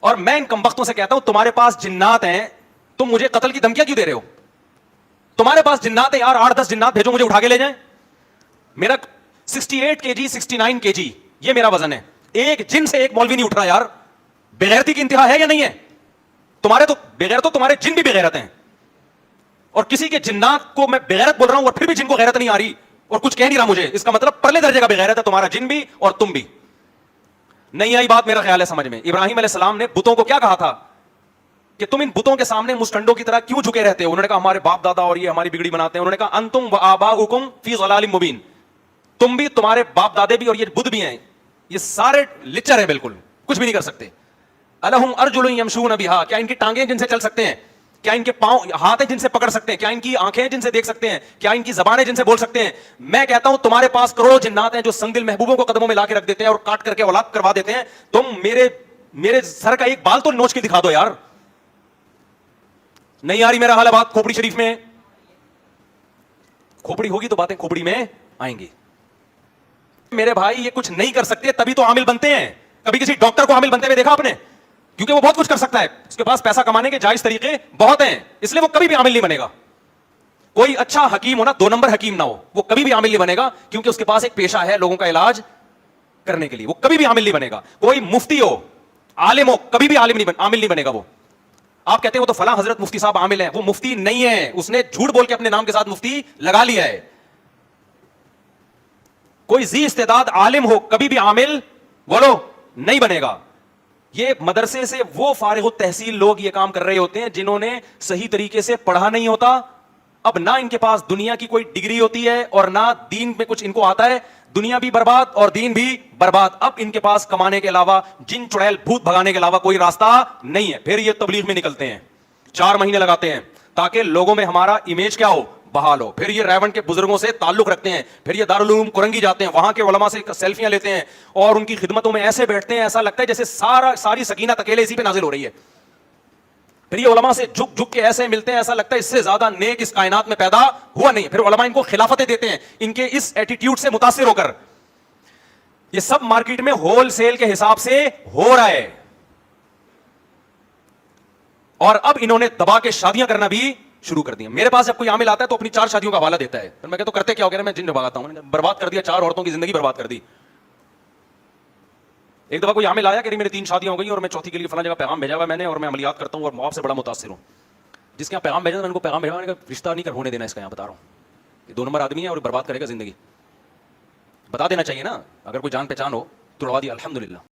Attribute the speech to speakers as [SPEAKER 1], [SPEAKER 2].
[SPEAKER 1] اور میں ان کمبختوں سے کہتا ہوں تمہارے پاس جنات ہیں, تم مجھے قتل کی دھمکیاں کیوں دے رہے ہو؟ تمہارے پاس جنات ہیں یار, 8-10 جنات بھیجو مجھے اٹھا کے لے جائیں. میرا 68 kg 69 kg یہ میرا وزن ہے, ایک جن سے ایک مولوی نہیں اٹھ رہا یار. بغیرتی کی انتہا ہے یا نہیں ہے؟ تمہارے تو بغیر تو تمہارے جن بھی بغیرت ہیں, اور کسی کے جنات کو میں بغیرت بول رہا ہوں اور پھر بھی جن کو غیرت نہیں آ رہی اور کچھ کہہ نہیں رہا مجھے, اس کا مطلب پرلے درجے کا بغیرت ہے تمہارا جن بھی اور تم بھی. نہیں آئی بات میرا خیال ہے سمجھ میں. ابراہیم علیہ السلام نے بتوں کو کیا کہا تھا کہ تم ان بتوں کے سامنے مستنڈوں کی طرح کیوں جھکے رہتے ہو؟ انہوں نے کہا ہمارے باپ دادا اور یہ ہماری بگڑی بناتے ہیں. انہوں نے کہا انتم وآباؤکم فی ضلال مبین, تم بھی, تمہارے باپ دادے بھی اور یہ بدھ بھی ہیں, یہ سارے لچر ہیں, بالکل کچھ بھی نہیں کر سکتے. الہم ارجل یمشون بہا, کیا ان کی ٹانگیں جن سے چل سکتے ہیں؟ کیا ان کے پاؤں ہاتھ ہیں جن سے پکڑ سکتے ہیں؟ کیا ان کی آنکھیں ہیں جن سے دیکھ سکتے ہیں؟ کیا ان کی زبانیں جن سے بول سکتے ہیں؟ میں کہتا ہوں تمہارے پاس کروڑوں جنات ہیں جو سنگ دل محبوبوں کو قدموں میں لا کے رکھ دیتے ہیں اور کاٹ کر کے اولاد کروا دیتے ہیں. تم میرے سر کا ایک بال تو نوچ کے دکھا دو یار. نہیں آ رہی میرا حال بات کھوپڑی شریف میں؟ کھوپڑی ہوگی تو باتیں کھوپڑی میں آئیں گی. میرے بھائی یہ کچھ نہیں کر سکتے تبھی تو عامل بنتے ہیں. کبھی کسی ڈاکٹر کو عامل بنتے ہوئے دیکھا آپ نے؟ کیونکہ وہ بہت کچھ کر سکتا ہے, اس کے پاس پیسہ کمانے کے جائز طریقے بہت ہیں, اس لیے وہ کبھی بھی عامل نہیں بنے گا. کوئی اچھا حکیم ہونا 2 نمبر حکیم نہ ہو, وہ کبھی بھی عامل نہیں بنے گا, کیونکہ اس کے پاس ایک پیشہ ہے لوگوں کا علاج کرنے کے لیے, وہ کبھی بھی عامل نہیں بنے گا. کوئی مفتی ہو, عالم ہو, کبھی بھی عامل نہیں بنے گا. وہ آپ کہتے ہیں وہ تو فلاں حضرت مفتی صاحب عامل ہیں, وہ مفتی نہیں ہے, اس نے جھوٹ بول کے اپنے نام کے ساتھ مفتی لگا لیا ہے. کوئی ذی استعداد عالم ہو کبھی بھی عامل بولو نہیں بنے گا. یہ مدرسے سے وہ فارغ التحصیل لوگ یہ کام کر رہے ہوتے ہیں جنہوں نے صحیح طریقے سے پڑھا نہیں ہوتا. اب نہ ان کے پاس دنیا کی کوئی ڈگری ہوتی ہے اور نہ دین میں کچھ ان کو آتا ہے, دنیا بھی برباد اور دین بھی برباد. اب ان کے پاس کمانے کے علاوہ, جن چڑیل بھوت بھگانے کے علاوہ کوئی راستہ نہیں ہے. پھر یہ تبلیغ میں نکلتے ہیں, 4 مہینے لگاتے ہیں تاکہ لوگوں میں ہمارا امیج کیا ہو, بحال ہو. پھر یہ ریون کے بزرگوں سے تعلق رکھتے ہیں, پھر یہ دارالعلوم کرنگی جاتے ہیں, وہاں کے علماء سے سیلفیاں لیتے ہیں اور ان کی خدمتوں میں ایسے بیٹھتے ہیں ایسا لگتا ہے جیسے ساری سکینت اکیلے اسی پہ نازل ہو رہی ہے. پھر یہ علماء سے جھک جھک کے ایسے ملتے ہیں ایسا لگتا ہے اس سے زیادہ نیک اس کائنات میں پیدا ہوا نہیں. پھر علماء ان کو خلافتیں دیتے ہیں ان کے اس ایٹیٹیوڈ سے متاثر ہو کر. یہ سب مارکیٹ میں ہول سیل کے حساب سے ہو رہا ہے, اور اب انہوں نے دبا کے شادیاں کرنا بھی شروع کر دیا. میرے پاس جب کوئی عامل آتا ہے تو اپنی 4 شادیوں کا حوالہ دیتا ہے, پھر میں کہتا ہوں کرتے کیا ہو گیا؟ میں جن بھگاتا ہوں. برباد کر دیا, 4 عورتوں کی زندگی برباد کر دی. ایک دفعہ کوئی عامل آیا کہ میری 3 شادیاں ہو گئی اور میں چوتھی کے لیے فلاں جگہ پیغام بھیجا ہوا میں نے اور میں عملیات کرتا ہوں اور آپ سے بڑا متاثر ہوں. جس کے یہاں پیغام بھیجا میں نے کو پیغام بھیجا, میں نے کہا رشتہ نہیں ہونے دینا اس کا, یہاں بتا رہا ہوں یہ 2 نمبر آدمی ہے اور برباد کرے گا زندگی. بتا دینا چاہیے نا, اگر کوئی جان پہچان ہو توڑوا دیا الحمدللہ.